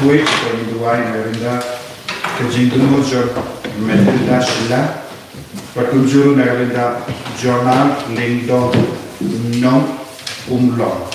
Bakui ko induai narinda kejingdumo jo Matilda Shilla Patunjuru narinda Jonah Lingdon No Umlong.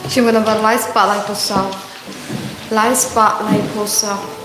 She would have a light spotlight herself. Light spotlight herself.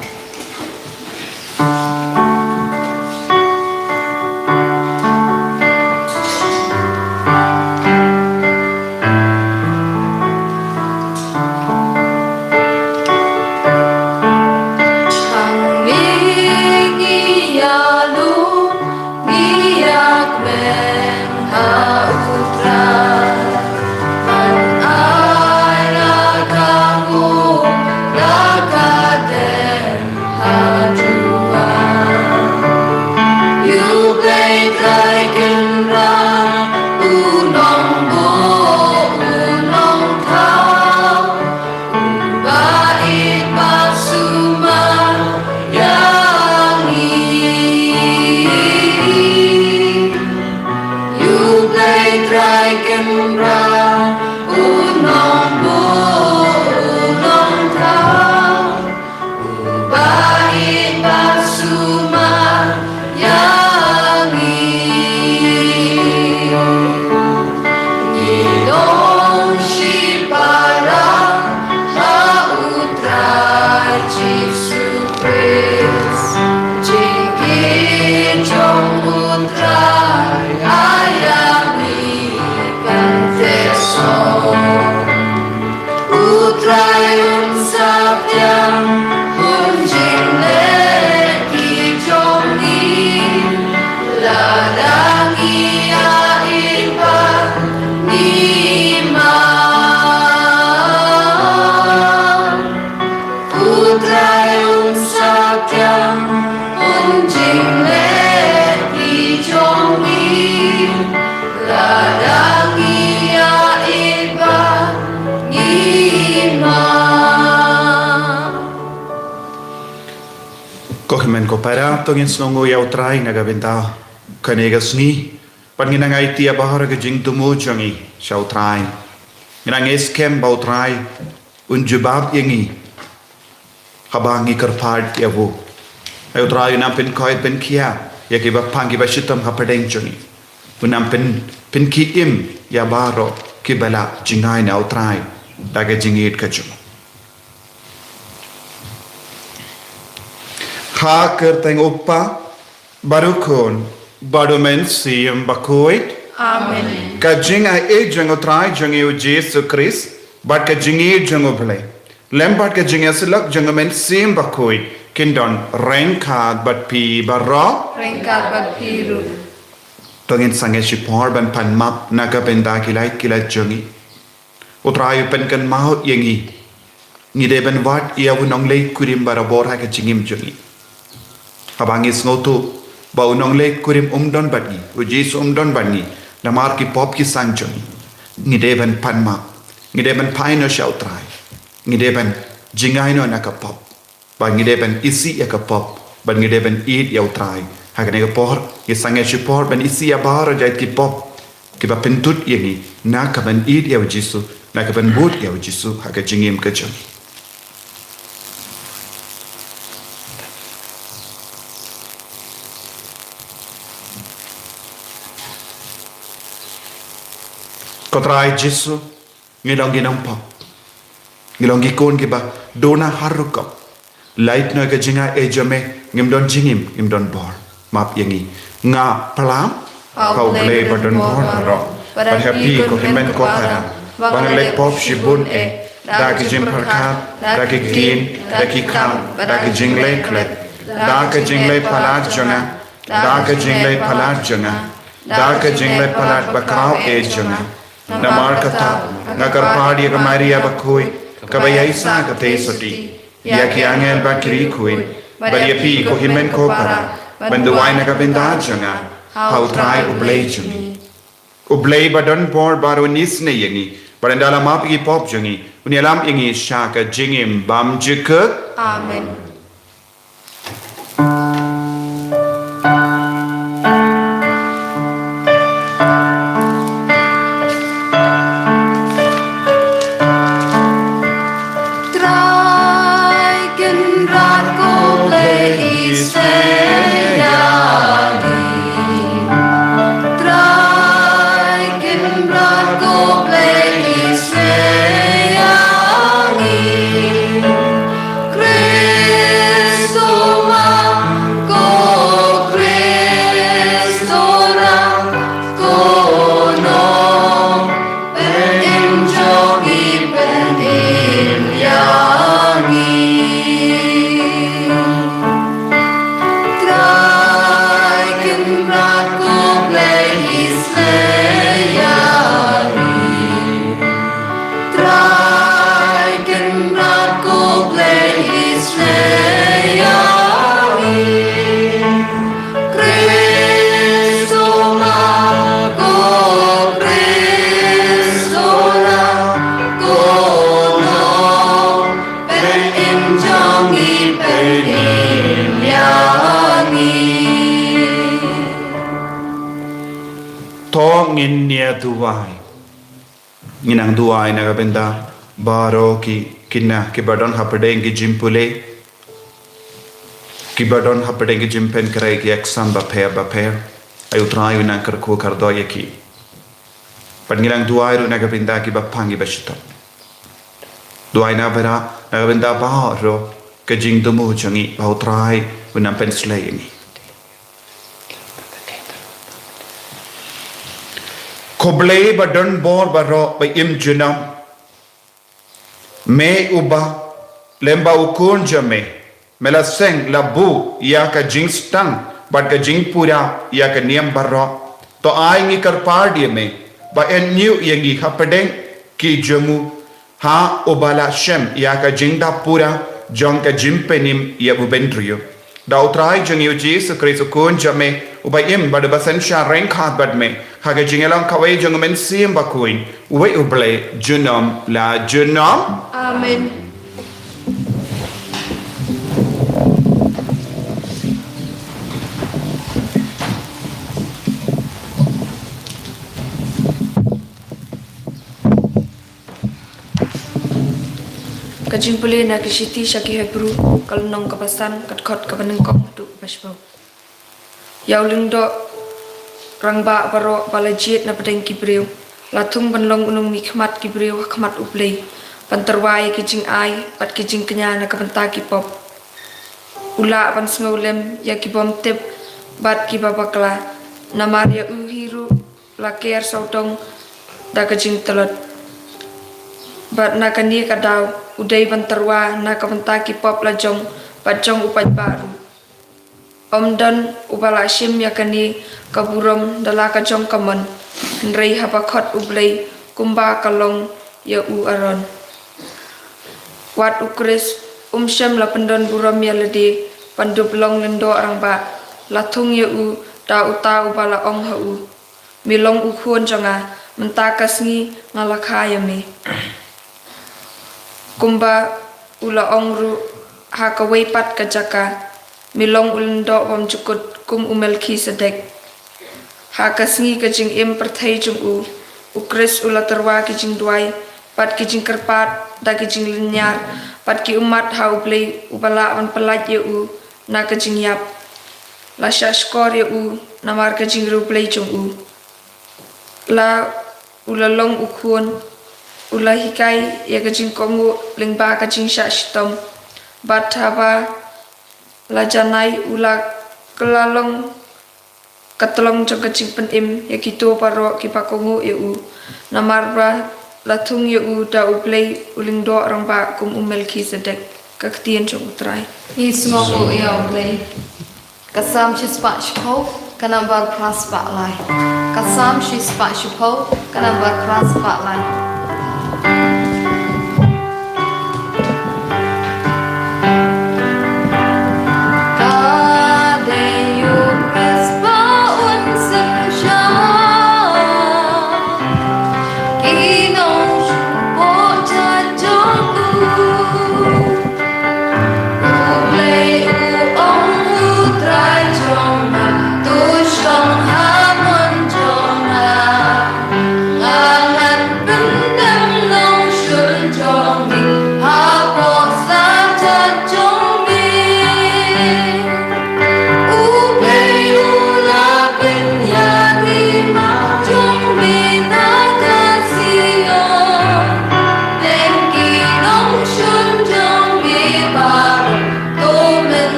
Paratong snongo yaw try nagabenta kanegas ni panginangay tiya bahara ka jing tumu jangi shaw try nang eskem bau try unjubab yangi habangi karpad yawo ayo try nampin koit pen kia yakiba pangi bashitam hapadeng jangi unampin pin ki im ya baro kibala jingai na try daga jingit kachum ha kerteng uppa barukon badumen siem bakoit Amen. Kajing ai e jango try jangi u Jesus Christ but kajingi jango ble lembat kajing aslak jango men siem bakoit kindon renkat but pi barro Renkat bat piru. tongin sange shipor ban pan map naga benda kilai jangi utrai pen kan mau yangi ni deben wat ia unong le kurim barabor ha kajingim jangi Habangis ngotu bau nong le kurim umdon badni ujis umdon badni namar ki pop ki sanjoni ngideben panma ngideben paino shautrai ngideben jingaino nakapop ba ngideben isi yakapop ba ngideben eat yautrai hagane ka por ki sange shipor ben isi abar jait ki pop ki ba pentut yegi nakaben eat yaw jisu nakaben boot yaw jisu haga jingim kacham Kotrai Jesu ngilong ginampa ngilong gikon kiba dona harukap light no ka jinga ejame ngim don jingim ngim don bor map yangi nga palam kau play badon bor ro but happy ko himen ko hara bang lek pop shibun da ki jim parkat da ki kin da ki kam da ki jingle klet da ki jingle palat jona da ki jingle palat jona da ki jingle palat bakau e jona namar kata nagar padi ka maria bakoi kabayai sa ka te soti ya ki angel bakri kuin bari pi ko himen ko para banduai na ka benda jona how try ublay joni ublay badon por baru nis ne yangi barandala map gi pop jongi unialam yangi shaka jingim bam jikuk Amen. ngin nia duai nginang duai na ka benda baro ki kinna ki badon hapdeng ki jimpule ki badon hapdeng ki jimpen krai ki exam ba pair ayu try na kar ko kar do yaki pan ngilang duai ru na ka benda ki ba pangi ba shita duai na bara na ka benda ba ro ka jing dumu changi ba try una pen slay ni Koblay badon bor baro by im junam me uba lemba ukun jame mela seng labu ya ka jing stang but ka jing pura ya ka niam baro to aingi kar pardi me ba en new yangi hapadeng ki jamu ha ubala shem ya ka jing da pura jong ka jimpenim ya ubendrio da utrai jang yu Jesus Christ kun jame ubai im bad basan sha rank hat bad me haga jingelang kawai jang men sim bakuin ubai uble junam la junam Amen. Kajimpuli na kishiti shaki Hebrew kalunong kapasan katkot kapanengkong tu basbau. Yauling do rangba baro balajit na padeng kibriu latung banlong unung mikmat kibriu khmat uplei panterwai kijing ai pat kijing kenya na kapanta kipop ula pan smolem ya kibom tep bat kibabakla na maria uhiru laker sautong da kijing telot bat na kani kadau udai panterwa na kapanta kipop lajong pajong upai baru Omdan ubala shim yakani kaburam dala kajong kaman nrei hapakot ublei kumba kalong ya u aron wat ukris shem la pendon buram ya ledi pandup long lendo arangba latung ya u da uta ubala ong ha u milong ukhon jonga mentakasngi ngalakha me kumba ula ong ru hakawai pat kajaka milong ulendo bom cukut kum umelki sedek hakasngi kajing im perthai jung u ukris ula terwa kijing duai pat kijing kerpat da kijing linyar pat ki umat ha ublei ubala on pelaj ye u na kijing yap la shashkor ye u na mar kijing rublei jung u la ula long ukhon ula hikai ye kijing kongu lingba kijing shashtom bat haba la janai ula kelalong katolong jong kacing pen im ya kito paro kipakongu eu namarbra latung eu da uplay uling do orang ba kum Melchizedek kaktian jong utrai Ismo ya play. Kasam shi spa shpo kana bar pras pa lai. Kasam shi spa shpo kana bar pras pa lai.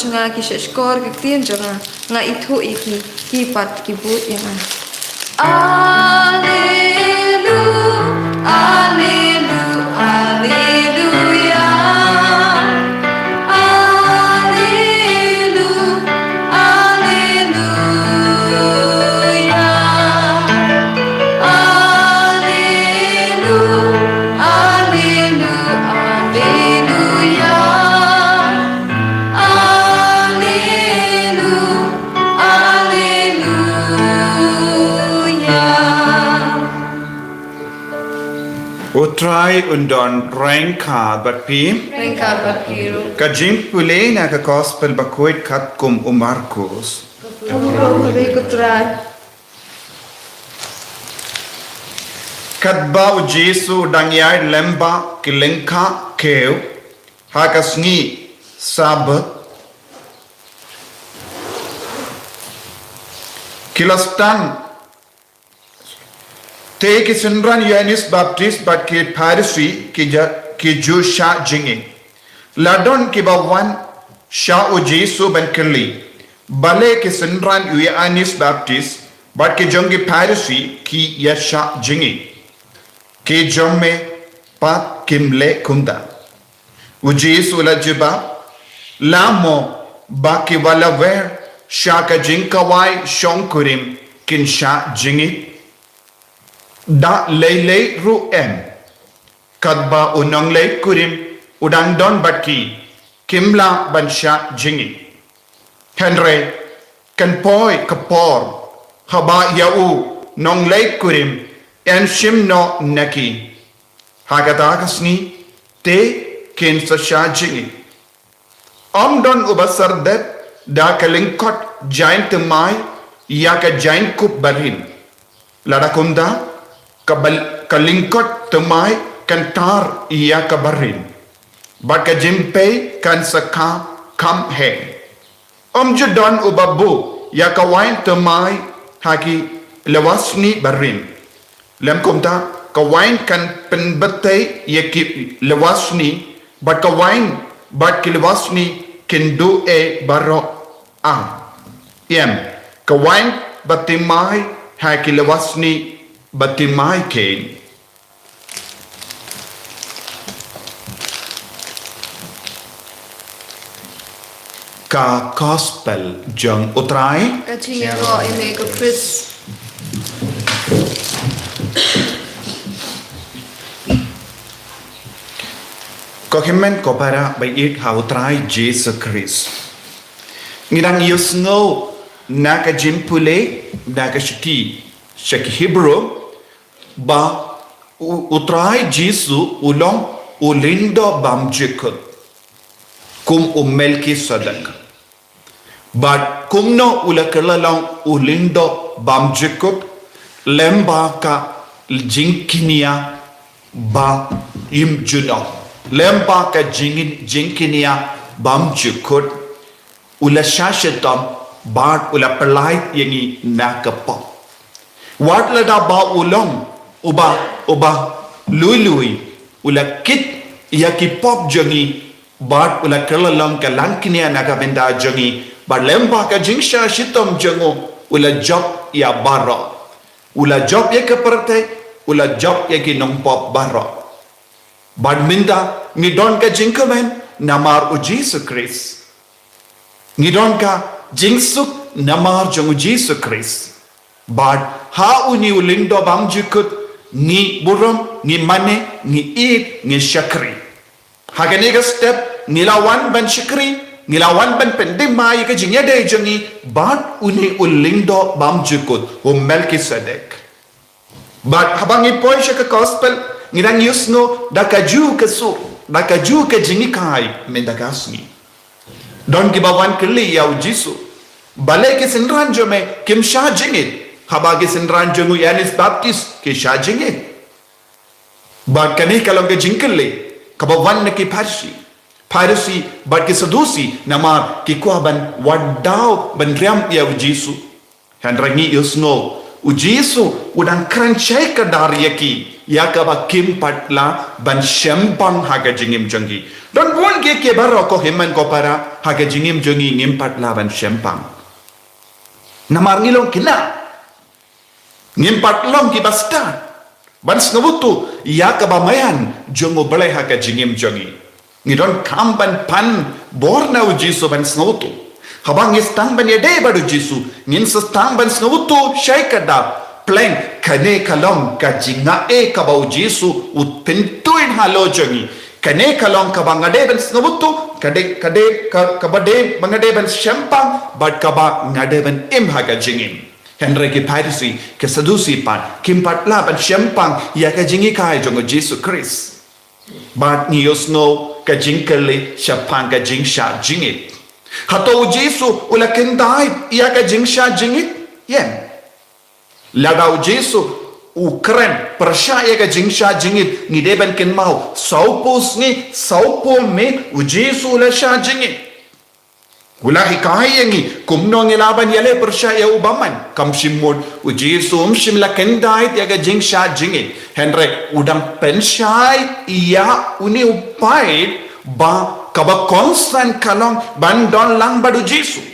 Chunga ki shkor ki tin chunga nga ithu iki ki pat ki but yana Alleluia Alleluia Utrai undon rengka bat pi Rengka bakiru kajing pule na ka gospel bakoit kat kum Markus Kabe kutrai kat ba u Jesu dangyai lemba kilengka keu hakasngi sabat kilastan te ki sinran Yohanes Baptist bat ki Pharisee ki ju sha jingi ladon ki bawan sha u Jesu ban kirli bale ki sinran Yohanes Baptist bat ki jongi Pharisee ki yasha jingi ki jomme pat kimle kunda u Jesu la jiba lamo ba ki wala ver sha ka jinkawai shonkurim kin sha jingi da lei ru em kadba unang lei kurim udang don batki kimla bansha jingi henre kan poi kapor haba yau nong lei kurim en shimno naki hagata kasni te kin sa sha jingi Om don ubasar det da kalingkot giant temai ya ka giant kup barin. Lada kunda kalingkot temai kantar ya ka barin. Baka jimpe kan saka kam he. Om judon ubabu ya ka wain temai haki lewasni barin. Lem kumta ka wain kan penbete ya ki lewasni but ka wain but ki lewasni kindu e baro ang. Yem ka wain batimai haki lewasni batimai kain. Ka gospel jeng utrai Kachinga ro ime ko Chris. ko himen ko para by it ha utrai Jesus Christ. Ngirang yusngo naka jimpule naka shaki Hebrew ba utrai Jesus ulong ulindo bamjikut kum Melki Sedek. But kumno ulakalalong ulindo bamjikut lemba ka jinkinia ba imjuno lemba ka jinkinia bamjikut ula shashatam bat ula pelait yangi nakapa wat lada ba ulong uba lului ula kit yaki pop jangi bat ula kalalong ka langkinia nakabenda jangi but lemba ka jingsha shitam jango ula job ya barra ula job ya kaparte ula job ya ki nongpop barra but minda ni don ka jinkamen namar u Jesus Christ ni don ka jingsuk namar jangu Jesus Christ but ha uni ulindo bamjikut ni buram ni mane ni eat ni shakri haganiga step nilawan ban shakri nilawan ban pendemai ka jingya de jangi but uni ulindo bamjikut o Melchizedek but habangi poy ka gospel ngirang yusno dakaju kesu dakaju ke jingikai mendagasni don gibawan keli yau jisu bale ke sinran jome kim sha jingit habagi sinran jongu Yanis Baptist ke sha jingit but kani kalong ke jingkele kabawan na ki Parisi but ki sadusi namar ki kuaban wadau ban riam yau jisu handrangi yusno ujisu udang kranchai ka daryaki yakaba kim patla ban shempang haga jingim jangi don won ke baro ko himan ko para haga jingim jangi ngim patla ban shempang namar ngilong kina ngim patlong ki basta ban snabutu yakaba mayan jongo balai haga jingim jangi ni don kamban pan borna ujisu ban snabutu habang istang ban yede badu jisu ngin stang ban snabutu shaikada pleng kane kalong ka jinga e kabau jisu ut pintuin halo jangi kane kalong ka bangade ben snabutu kade kabade bangade ben shempang but kaba ngade ben im haga jingim Henry ki Parisi ke sadusi pan kimpat la ban shempang ya ka jingi kai jongo Jesus Christ but ni yosno ka jingkele shapang ka jingsha jingit hato jisu ulakin dai ya ka jingsha jingit yem ladau Jesu ukren percaya ke jingsha jingit ni deben ken mau saupus ni saupo me u Jesu la sha jingit gula hikai yangi kumno ngelaban yale percaya ubaman kam shimud u Jesu shim la ken dai ya ke jingsha jingit henry udang penshai iya uni upai ba kaba constant kalong bandon lang badu Jesu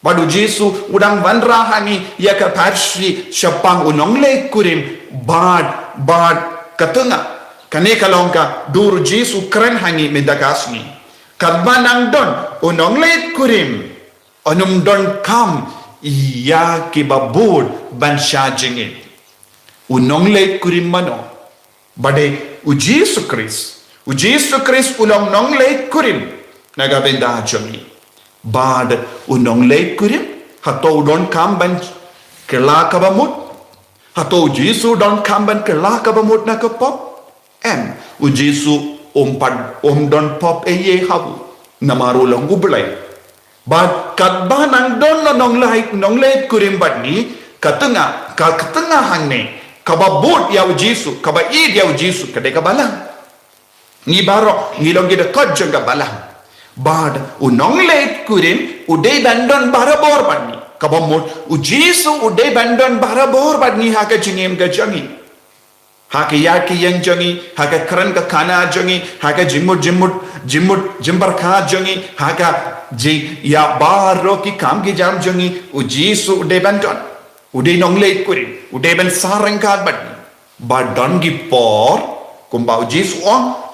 Badu Jesu udang vanrahani ya ka parsi syapang unongle kurim bad katunga kane kalongka dur Jesu keren hangi mendagasni kadmanang don unongle kurim onum don kam ya ki babud ban shajingin unongle kurim mano bade u Jesu Christ ulong nongle kurim nagabenda jami bad unong late kurim hato don kamban kela kabamut hato Jesu don kamban kela kabamut na kapop u Jesu don pop eye habu namaru lang gublay. But katba nang don no nong lait kurim bat ni katanga hang ne kababut yaw Jisu kaba id yaw Jisu kade kabalang. Ni baro ngilong gida kodjong kabalang. But unong lait kurim uday bandon barabor bat ni kabamut u Jisu uday bandon barabor bat ni haka jingem ga jangi. Haka yaki yang jangi, haka keren ka kana jangi, haka jimbar kha jangi, haka ya baro ki kam ki jam jangi, u Jisu uday bandon, uday nong leit kurin, uday ban sarang ka but don gi por, kumba u Jisu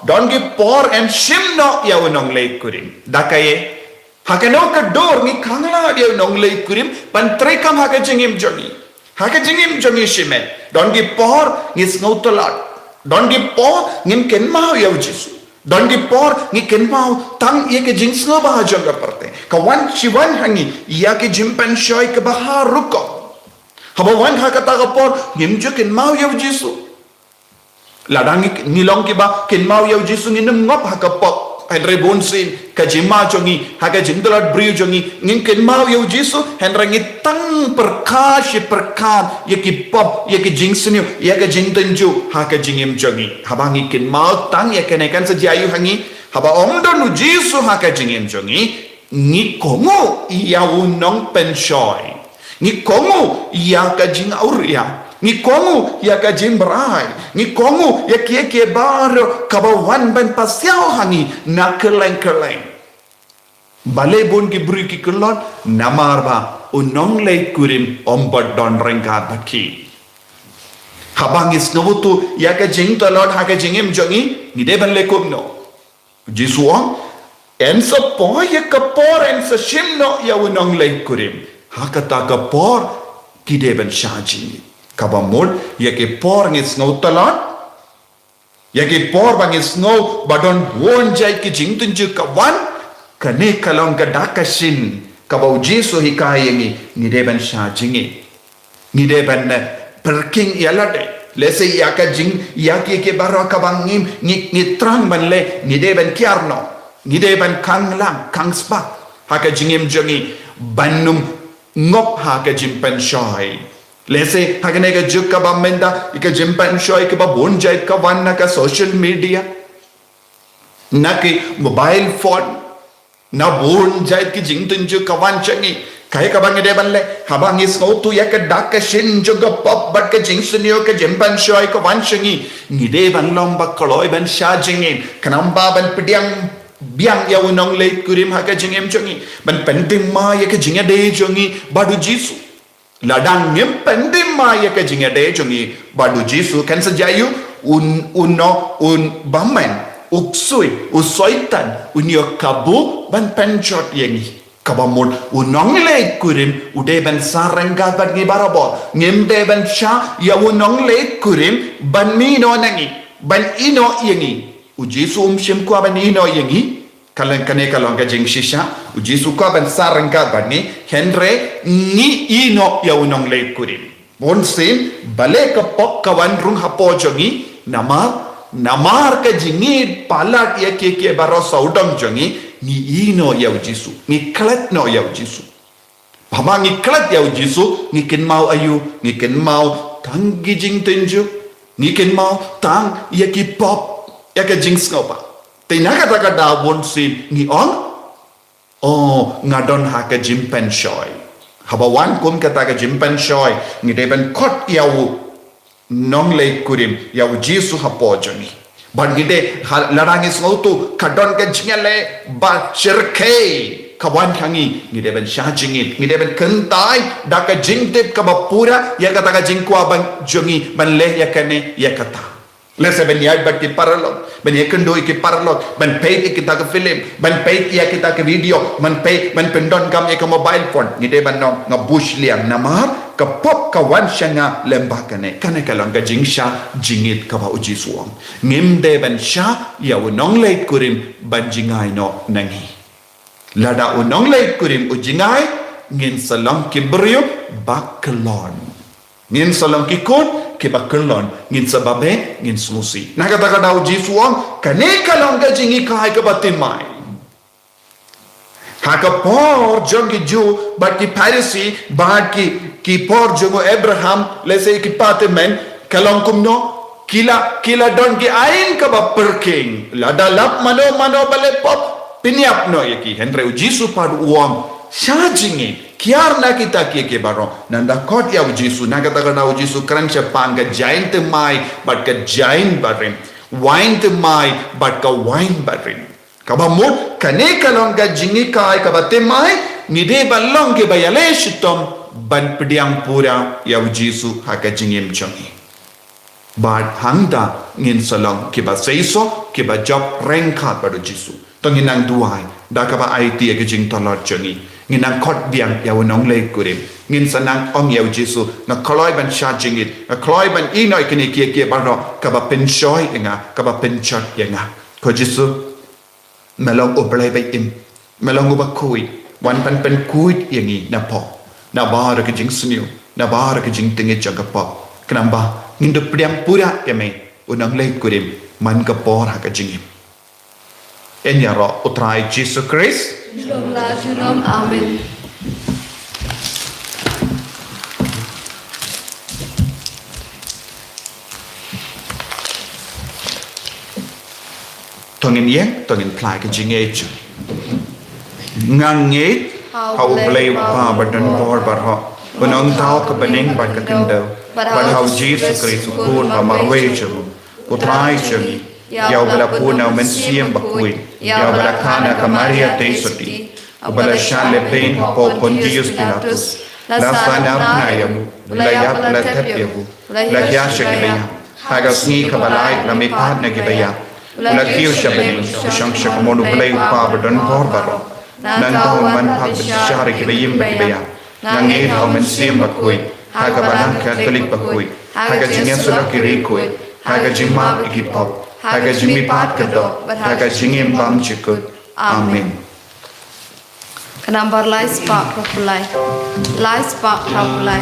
don gi por and shimno ya nong leit kurin, dakaye, haka no ka dor ni kangla ya nong leit kurin, pan trekam haka jingim jangi. Haka jingim jangi shimet. Don gi por ngis ngautolat. Don gi por ngin ken mau yaw Jisu. Don gi por ngi ken mau tang ye ke jing sno bah janga parte. Kawan shiwan hangi ya ke jimpan shoy ke bahar ruko. Habawan haka ta por ngim jo ken mau yaw Jisu. Ladang ngilong ki ba ken mau yaw Jisu ngin ngop haka pok. Henry Bonsin ka jima jongi haka jingdalat brio jongi ngin ken mau yaw Jisu henry ngi tang perkas ye ki pop ye ki jingsnyu ye ka jingtenju haka jingim jongi habangi ken mau tang ye kenekan sejayu hangi haba omdon Jisu haka jingim jongi ngi kongu yaw nong penshoy ngi kongu ya ka jing auria ni kongu ya ka jing berai ni kongu ya kie baro kabawan ban pasiao hangi na keleng balai bun ki beri ki kelon namar ba unong lei kurim ombad don rengkat baki habangis nobutu ya ka jing talon ha ka jingim jongi ni de ban le no Jisuang en sa po ya ka por en sa shimno ya unong lei kurim hakata ka por ki de ban shaji kabamul yake por ngis ngau talon yake por bangis ngau badon won jai ki jingtun ju kawan kane kalong ka dakashin kabau Jisu hikayengi ni deban sha jingi ni deban perking yalade lese yaka jing yake ke baro kabangim ni trang ban le ni deban kiarno ni deban kanglang kangspa haka jingim jongi banum ngop haka jimpan shoy Lese hagane ka juk ka bamenda ika jimpan shoy ka bonjai ka wanna ka social media na ki mobile phone na bonjai ki jingtun juk ka wan changi kai ka bangi de banle habang is go tu ya ka dak ka shin juk ka pop bat ka jingsunyo ka jimpan shoy ka wan changi ni de ban lomba koloi ban sha jingin kanamba ban pidiang biang ya unong leit kurim haka jingem changi ban pentim ma ya ka jinga de changi badu Jisu ladang ngem pendim maya ka jinga de jongi badu Jisu kan sejayu un bamen uksui usoitan unyo kabu ban penchot yengi kabamul unong leit kurim ude ban sarangga ban ngi barabo ngem de ban sha ya unong leit kurim ban mino nangi ban ino yengi u Jisu shim kwa ban ino yengi kaleng ka jing shisha Jisu ka ban sarangka bani henre ni ino ya unong leit kurim bonsin bale ka pok kawan rung hapo jongi namar ka jingi palat ya ke baro saudang jongi ni ino ya Jisu ni klat no ya Jisu pama ni klat ya Jisu ni ken mau ayu ni ken mau tang gi jing tenju ni ken mau tang ya ki pop ya ka jing skopa Tinaka taka da bonsin ni ngadon haka jimpen shoy habawan kum kata ka jimpen shoy ni deben kot yawu nong lei kurim yawu Jisu hapojoni ban gide larangis ngautu kadon ka jingale ba shirke kawan hangi ni deben shajingin ni deben kentai da ka jingtip ka bapura ya kata ka jingkwa ban jongi ban le yakane yakata Lese ben yai bat ki paralog ben yekendo ki paralog ben pay kita ke film ben pay ya kita ke video ben pay ben pendon kam ke mobile phone ni de ban no ngabush liang namar ka pop ka wan shanga lembakane kane kalong ka jingsha jingit ka ba uji suang ngim de ben sha ya unong leit kurim ban jingai no nangi lada unong leit kurim ujingai ngin salam kibryo baklon ngin salam kikon kebakelon ngin sababe ngin sumusi nakata ka daw Jisu ang kane kalong ka jingi kai ka batimai haka por jongi ju bat ki Pharisee bat ki por jongo Abraham lese ki patemen kalong kumno kila don ki ain ka ba perking la dalap mano bale pop piniap no yaki Henry Jisu pad uam shajingi kiar na kita ke baro nanda kot ya Jisu naga taga na Jisu krancha panga giant mai but ka giant barin wine te mai but ka wine barin kaba mut kane kalong ka jingi kai kaba te mai ni de balong ke bayale shitom ban pediang pura ya Jisu haka jingim chongi bad hangda ngin salong ke ba seiso ke ba job rengkhat pada Jisu tonginang duai da kaba IT ke jing tolot chongi nginang khot biang ya wonong le kurim ngin sanang om ya Jisu na kloi ban sha jingit na kloi ban inoi kini ke baro kaba pen shoy enga kaba pen chot yenga ko Jisu melong oblay bay im melong ubak kui wan pan pen kuit yangi na po na bara ke jing suniu na bara ke jing tinge jaga po kenamba ngindu priam pura yame unang lay kurim man ka por ha ka jingim enya ro utrai Jesus Christ Shalom, amen. tongin yeng tongin plai ke jinge chu ngang nge how play pa badan bor bar ho unong tao ka baning bat ka kendo but how Jesus Christ kun pa marwe chu utrai chu yaw bala puna men siem bakui yaw bala kana ka Maria te soti bala shale pain po Pontius Pilatus la sana nayam la ya la tapyabu la ya shakibaya haga sni ka balai la me pat na gibaya la kiu shabani shang shakamonu play pa badan bor baro nan tao man pak shari kibayim bakibaya nang e how men siem bakui haga bala Catholic bakui haga jingan sura kirikui haga jima ikipop haga jimi pat kado haga jingim bam chikut amen Kenambar lai spark propulai. Lai spark propulai.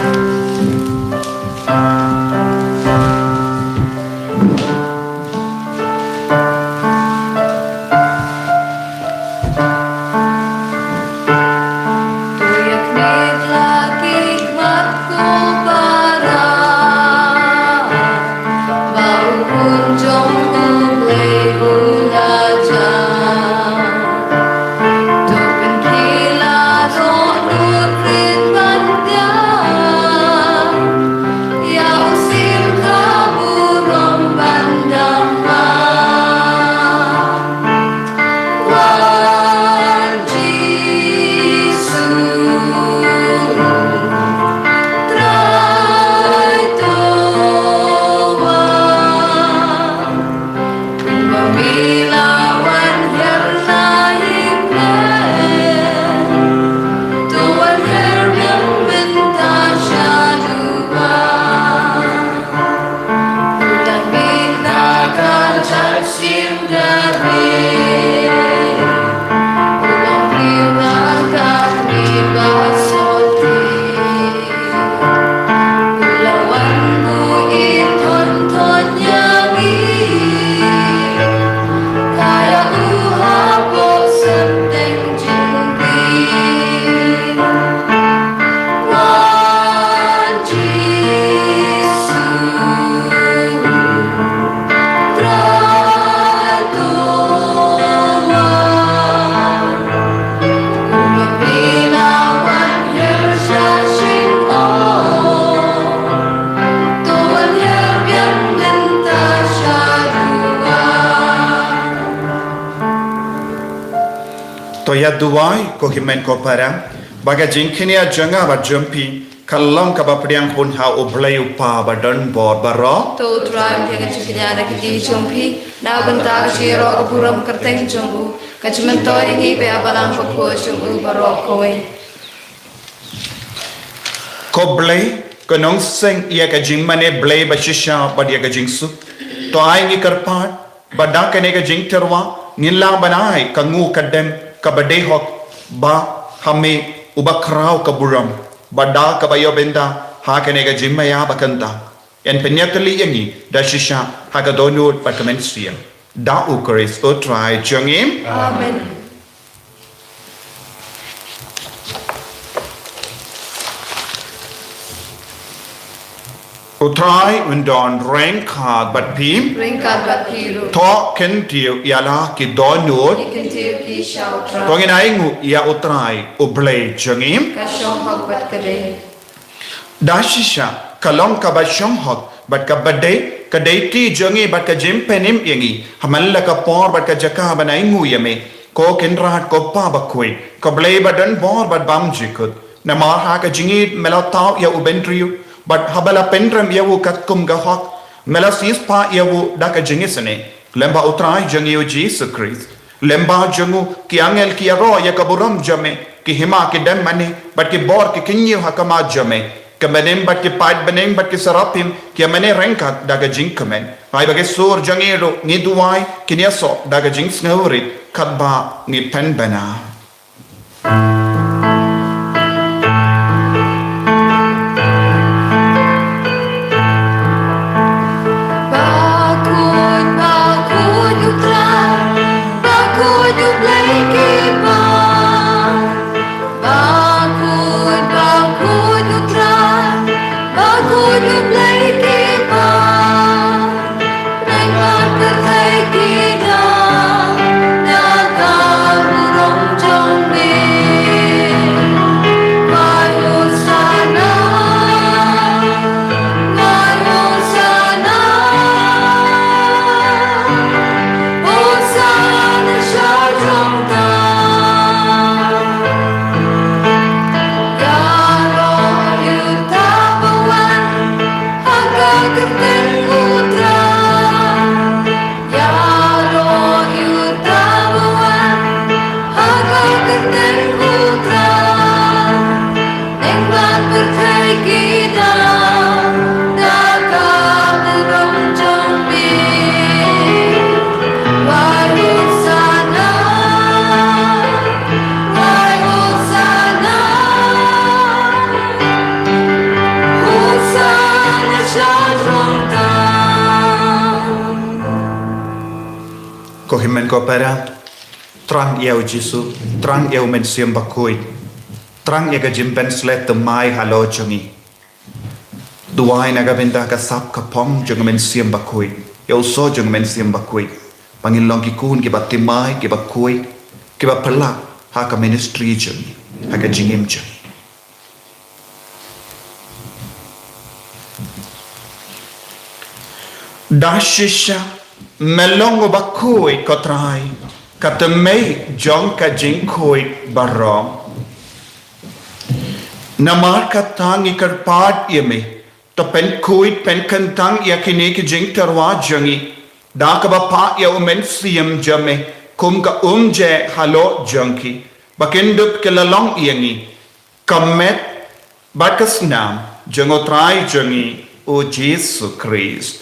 Toya duai ko himen ko parang baga jingkinia janga ba jumpi kalong ka ba priang pun ha oblay upa ba don bor baro To tram dia kecikinya ada kiti jumpi na benta keciro keburam kerteng jumbu kecimento ini be abalang pokok jumbu barok kowe ko blay ko nong seng ia ka jing mane blay ba shisha ba dia ka jing su to ai ni karpat ba da ka ne ka jing terwa ngilang banai ka ngu kadem ka ba de hok ba hame ubakrao ka buram ba da ka ba yo benda ha ka ne ka jing maya ba kanta en penyakali yangi da shisha ha ka donut ba kamen siam da ukris o try jongim Amen อุทรายวันดอนแรงขาดบัดพิม Ringkat bakiru. ทอเข็นเดียวยาลากิดอนนูด Ikan tiu ki shautra. ตัวงี้ไหนงูยาอุตรายอุเบลจังอิม Kashong hok bat kade. ดาชิชะกะลองกับบัดชงหอกบัดกับบัดเดกะเดตีจังอีบัดกับจิมเพนิมยังอีหามันละกับปอร์บัดกับจักาบันไหนงูยามีโคเข็นราดกบป้าบักคุยกับเบลบัดดันบอร์บัดบัมจิกุดนมาหากะจิงีเมลาตาวยาอุเบนทริวบัดฮับลาเป็นรำยาวุกัดกุมกะฮอกเมลาซีสปายาวุดักจิงีสเนเลมบาอุตรายจังอีวจีสคริสเลมบาจังูกิอังเอลกิอารอยากบุรัมจามีกิหิมากิดัมมันเนบัดกิบอร์กิคิญญิวฮักมาจามีKemenem bat ki pait beneng bat ki sarapim ki amene rengkat daga jing kemen ai bage sur jangero ni duai kinia so daga jing snaurit katba ni pen bena Bakut bakut utra. Bakut ublay kipa. Bakut bakut utra. Bakut ublay kipa. Naiman berkay kita. Nakaburong jombi. Ngayon sana. Ngayon sana. Hosana siya jomta. Yaro yutapawan. Hagagatan putra. Yaro yutapawan. Hagagatan putra. Nengman berkay kita. Nakaburong jombi. Ngayon sana. Ngayon sana. Hosana siya jomta. ko himen ko para trang yau jisu trang yau men siam bakui trang ya ga jimpen slet the mai halo jangi duai naga benda ka sap ka pom jang men siam bakui yau so jang men siam bakui pangin long ki kun ki bat mai ki bakui ki ba pala ha ka ministry jangi ha ka jingim jangi Dashisha melongo bakui kotrai katemei jong ka jinkoi barom namar katang ikarpat yeme to pen kuit pen kantang yakini ki jing tarwa jangi da ka ba pa ya umen siam jame kum ka umje halo janki bakendup ke lalong yangi kamet bakas nam jangotrai jangi o Jesus Christ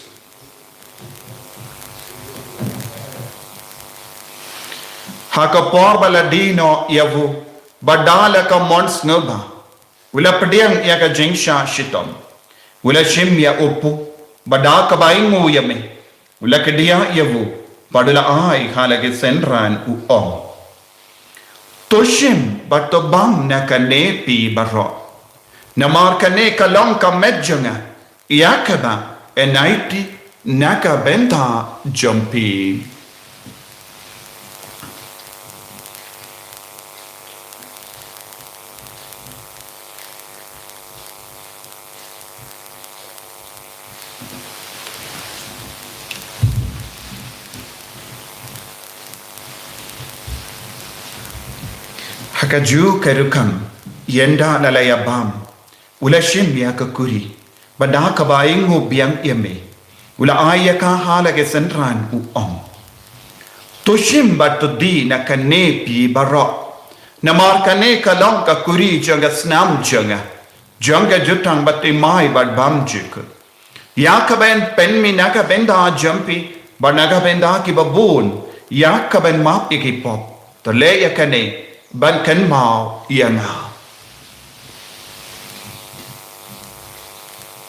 Haka por baladino yavu badala ka mons nova wila pediang ya ka jingsha shitom wila shim ya upu badaka baingu yame wila kedia yavu padula ai khala ke senran u om toshim batobam na ka ne pi baro namar ka ne ka long ka medjanga yakaba enaiti naka benta jumpi Hakaju kerukam yenda lalaya bam ula shim ya kakuri bada kabaing ho biang yeme ula aya ka halage senran u om toshim batudi na kane pi baro namar kane kalong kakuri janga snam janga jutang batti mai bad bam jik yakaben pen mi naka benda jampi banaga benda ki babun yakaben map ikipop to le yakane ban kan mau yang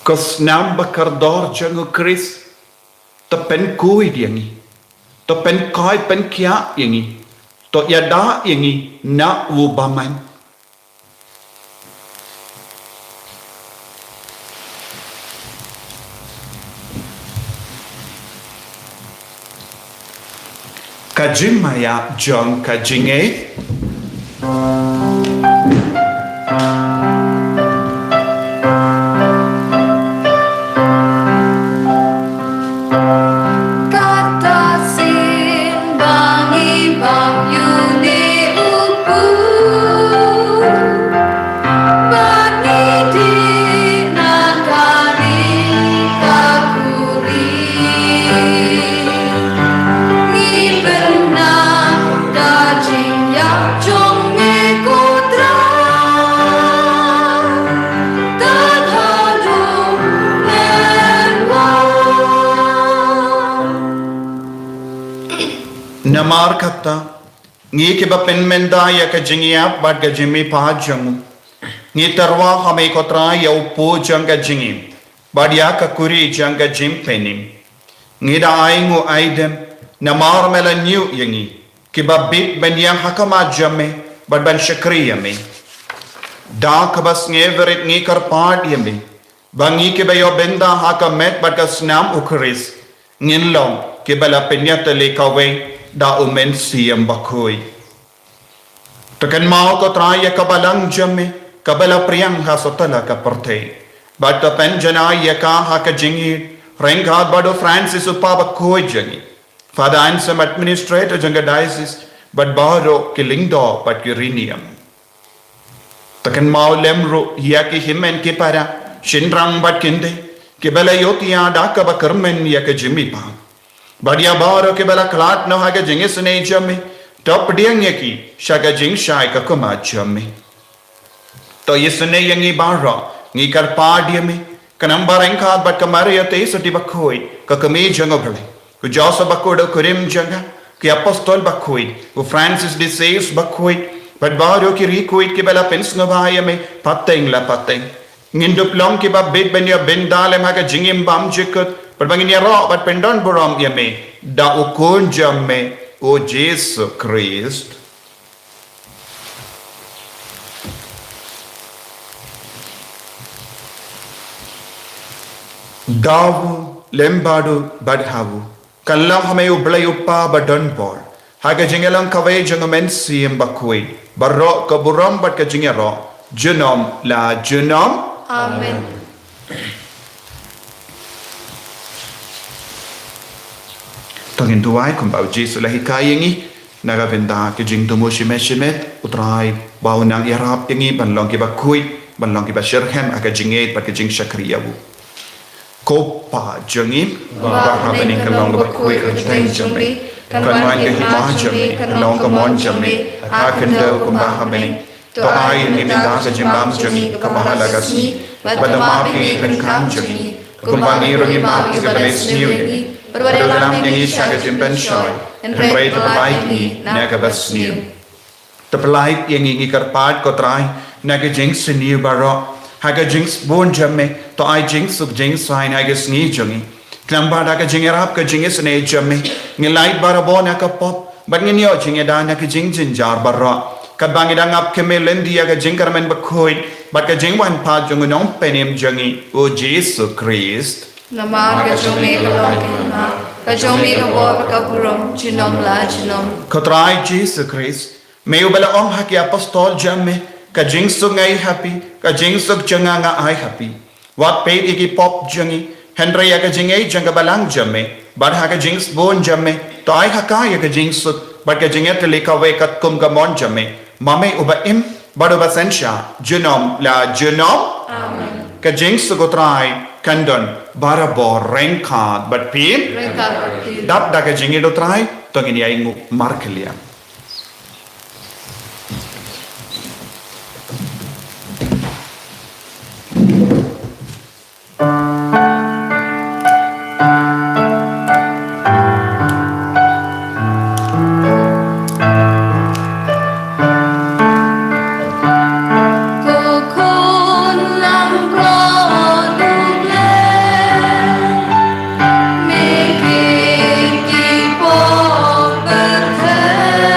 kos nam bakar dor jangu Chris to pen kui yangi to pen koi pen kya yangi to yada yangi na u baman Kajing maya jong kajing Kata simbangi bang yuni upu Bani di nakari kakuri Ni benang dajing yak jong ni kutra Dan hadung lenwang Namar kata ngi ke ba pen menda ya kajing ya bad kajing mi pa jong ngi tarwa hame kotra ya upo jang kajing bad ya ka kuri jang kajing penim ngi da aingu aidem namar mela new yangi ke ba bit ben yang hakama jamme bad ban shakriya me da ka bas nge verit ngi kar part yame bangi ke ba yo benda haka met bad ka snam ukris ngin long ke bala penyata le kawe da umen siyam bakoi tekan mau ko traya kabalang jamme kabala priyang ha sotala ka parthe but the penjana ya ka ha ka jingi renga bado Francis upa bakoi jangi father answer administrator janga diocese but baro kilingdo but urinium tekan mau lemro ya ki himen ki para shinrang but kinde kibala yotia da ka bakarmen ya ka jimmi pa Badia baro ke bala klat no haga jingis ne jamme top diang yaki shaga jing shai ka kuma jamme to yisne yangi baro ngi kar pa diame kanam bareng khat bat kamare yate sati bakhoi ka kame jango bhale ku josa bakodo kurim janga ki apostol bakhoi ku Francis de Sales bakhoi bat baro ki requit ke bala pens no bhayame pateng la pateng ngindup long ki ba bed ben ya ben dalem haga jingim bam jikut Perbangin ya roh bat pendon borong ya me da ukun jamme o Jesus Christ dawu lembadu badhawu kallam hame ublai uppa badon bor haga jingelang kawai jangamen siem bakui barro kaburam bat ka jingero junom la junom Amen Tangin tuai kumbau Jesu lahi kayengi naga venda ke jing tumu shimet utrai bau nang yarap yengi banlong ki bakui banlong ki bashirhem aga jinget bat ke jing shakriyawu kopa jangi bahra bening kalong bakui ke jing jamri kan wan ke hima jamri kalong ke mon jamri akan do kumbah bening to ai ni minda ke jimbam jangi kabahala gasni badama ki kan kam jangi kumbang irongi ma ki benes niu Perwadalam yang isya ke jimpen shoy and pray to pelaik ni naga basniu to pelaik yang ingi karpat ko try naga jinx siniu baro haga jinx bon jamme to ai jinx sub jinx sign haga sni jungi klamba daga jingerap ka jingis ne jamme ngilai barabo naga pop but nginyo jingeda naga jing jinjar baro kadbangi dangap kemelendi haga jingarmen bakoi but ka jingwan pa jungunong penim jungi o Jesus Christ Namar ka jome kalong kina ka jome ka bo ka burom jinom la jinom Kotrai Jesus Christ may ubala om haki apostol jamme ka jing sungai happy ka jing suk janga ai happy wat pe iki pop jangi Henry ka jingai janga balang jamme bar haka jing bon jamme to ai haka ka jing suk bar ka jinget le ka we kat kum ka mon jamme mame uba im bar uba sensha junom la junom Amen ka jing suk kotrai kandon barabo rengkat but pin Rengkat berarti dap daga jingi do try tongin ya ingu markelia Kukun lang produle Mikir kipo berkhe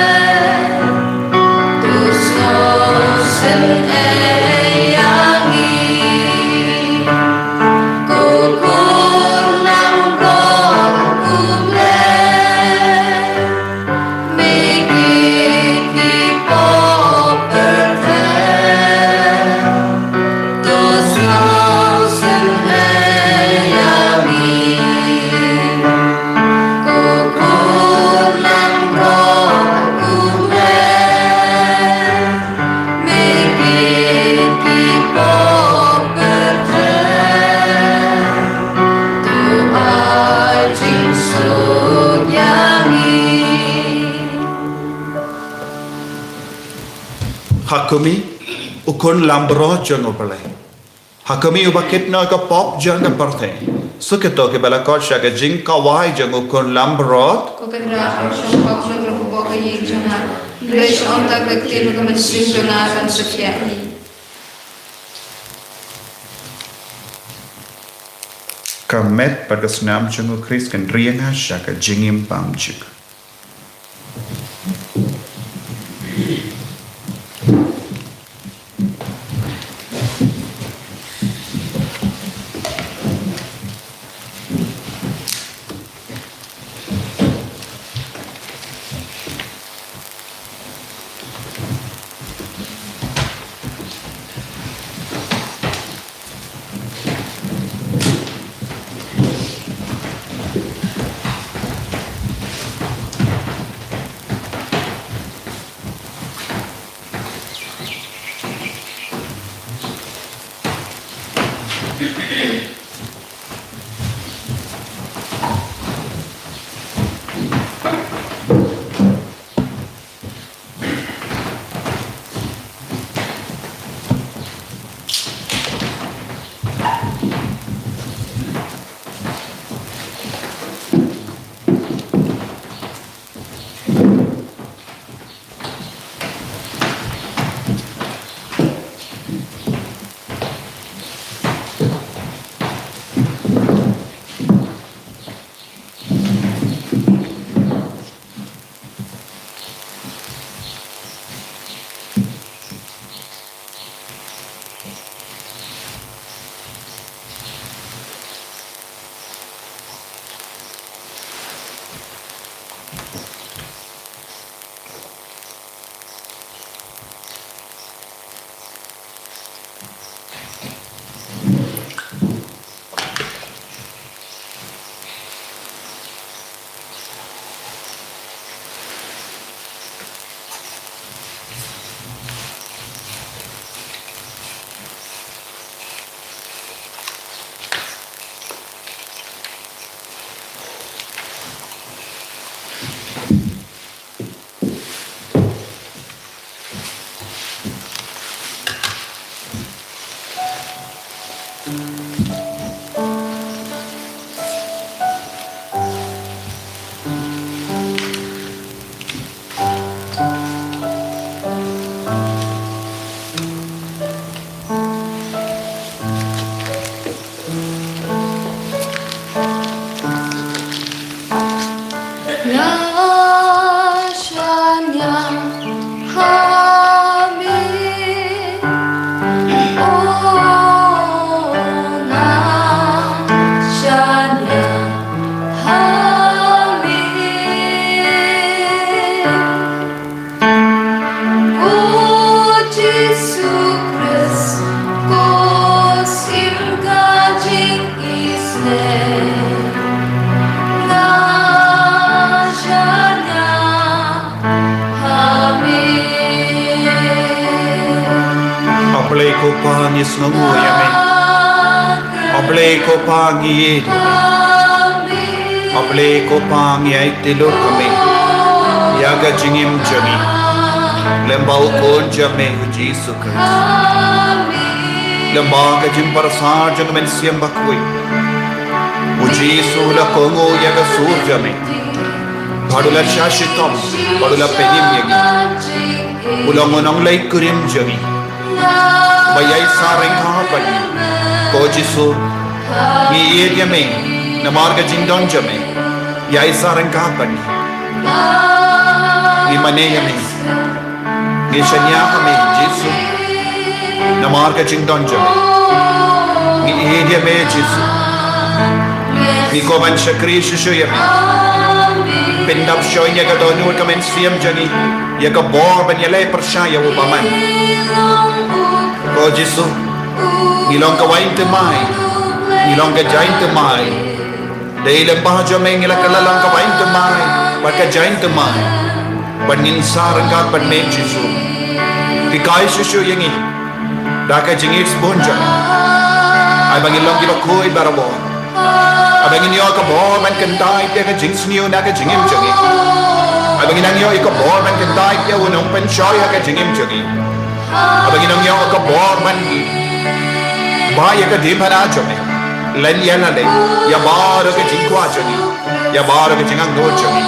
Hakumi ukon lambro jango palai. Hakumi ubakit no ka pop jango parthe. Suketo ke bala kot shaga jing kawai jango ukon lambro. Kokendra shong pok shong ro bo ka yek jona. Grace on ta ka ke no ka sing jona kan sakya ni. Kamet pada senam jango Chris kan rianga shaga jingim pamchik. ko pangis nguyame able ko pangi able ko pangi ay tilur kami yaga jingim jami lembau kon jame Jesus Christ lembau ka jim parasar jang men siam bakui Jesus la kongo yaga sur jame padula shashitam padula pedim yagi ulang onang lay kurim jami bayai sareng hapan ko jisu ni area me na marga jingdon jame yai sareng hapan ni mane yame ni shanya hame jisu na marga jingdon jame ni area me jisu ni ko ban shakri shishu yame pendap shoynya ka donu kamen siam jani ya ka bor ban yale percaya upaman ko jisu nilong ka wain temai nilong ka jain temai dei lempah jame ngila kalalang ka wain temai ba ka jain temai panin sarang ka pan me jisu ki kai shishu yangi da ka jingit bonja ai bangin long ki ba koi barabo abangin yo ka bor ban kentai te ka jing sniu na ka jingim jangi abangin ang yo ka bor ban kentai te unong pen shoy ka jingim jangi Abang inong yaw ka bor man Baya ka di para jome Len yan na le Ya baro ka jingkwa jome Ya baro ka jingang no jome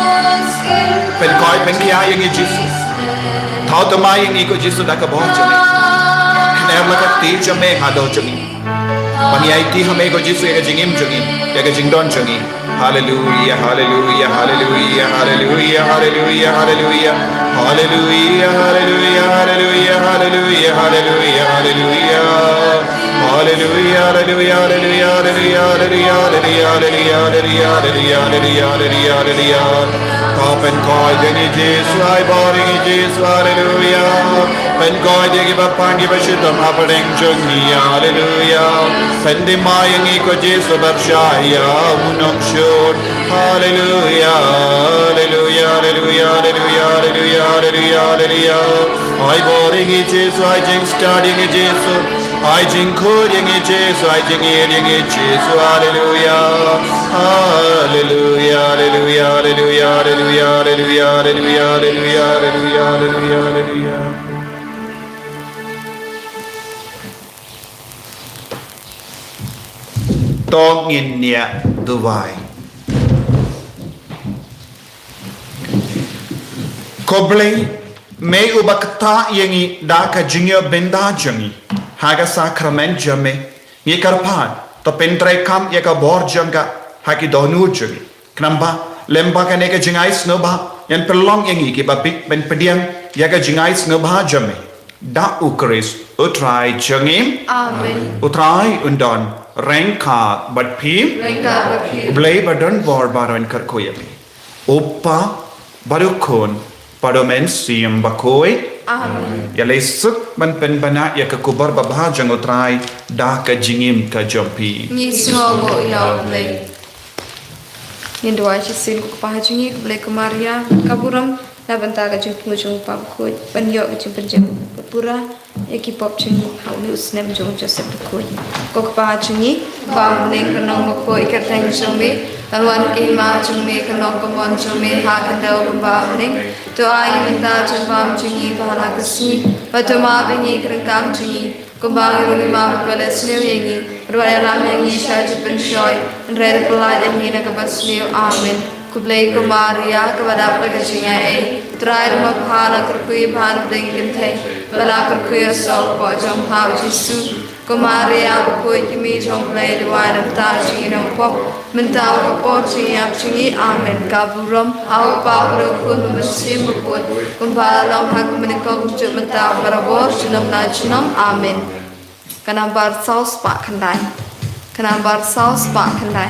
Pen koi pen kaya yung i Jesus Thao tama yung i ko Jesus da ka bor jome Kner la ka ti jome nga do jome Pangyay ti hame ko Jesus ya ka jingim jome Ya ka jingdon jome Hallelujah, hallelujah, hallelujah, hallelujah, hallelujah, hallelujah, hallelujah, hallelujah, hallelujah, hallelujah, hallelujah, hallelujah, hallelujah, hallelujah, hallelujah, hallelujah, hallelujah. Kapen koi dengi Jesu ai boring Jesu hallelujah. Pen koi dengi bapangi bashidam apeng jungi hallelujah. Pen di mayangi ko Jesu bershaya unong shur hallelujah, hallelujah, hallelujah, hallelujah, hallelujah, hallelujah, hallelujah. Ai boring Jesu ai jing starting Jesu. I jing kuring Jesu, I jing eating Jesu, hallelujah, hallelujah, hallelujah, hallelujah, hallelujah, hallelujah, hallelujah, hallelujah, hallelujah, hallelujah, hallelujah. Tong in nia Dubai. Koblei me ubakta yengi daka jingyo benda jangi. Haga sakrament jame ngi karpan to pentre kam yaka bor janga haki donu jami knamba lemba ka neka jingai snoba yan pelong yangi ki babik ben pediang yaka jingai snoba jame da ukris utrai jangim Amen. utrai undon rengka bat pim Rengka bagi. blay badon bor baron karkoyami oppa barukon padomen siam bakoi Amen. Ya lay suk man pen bana ya ka kubar babha jang utrai da ka jingim ka jompi Nhi snogo yaw play. Yin doa chi sin ko pa jungi ko ble ko Maria kaburam na banta ka jung pu jung pa ko ban yo ka jung penjem pura eki pop jungi hau ni usnem jung Joseph ko ko pa jungi Ba ning kanong ko ikateng jumi. Lawan ki ma jumi kanong ko mon jumi ha kandaw ba ning. To ay menta jambam jungi bahala kasi. Patuma bingi krengkam jungi. Kumbang irungi ma balasniw yengi. Ruaya lam yengi syaj penshoy. Red pelai yengi na kabasniw. Amen. Kublay ko Maria kabadap na kasinya try rumah bhala kerkui bhan ding gimte bala kerkui sol po jom ha Jesu ko Maria ko kimi jom play duai na ta jingi no pop mentau ko po jingi ap jingi amen kaburam au pa ro ko mesim ko kumbala long hak meniko ju mentau barabor jinam na jinam amen kana bar saus pa khandai kana bar saus pa khandai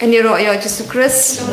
Ini roh ya Yesus Kristus.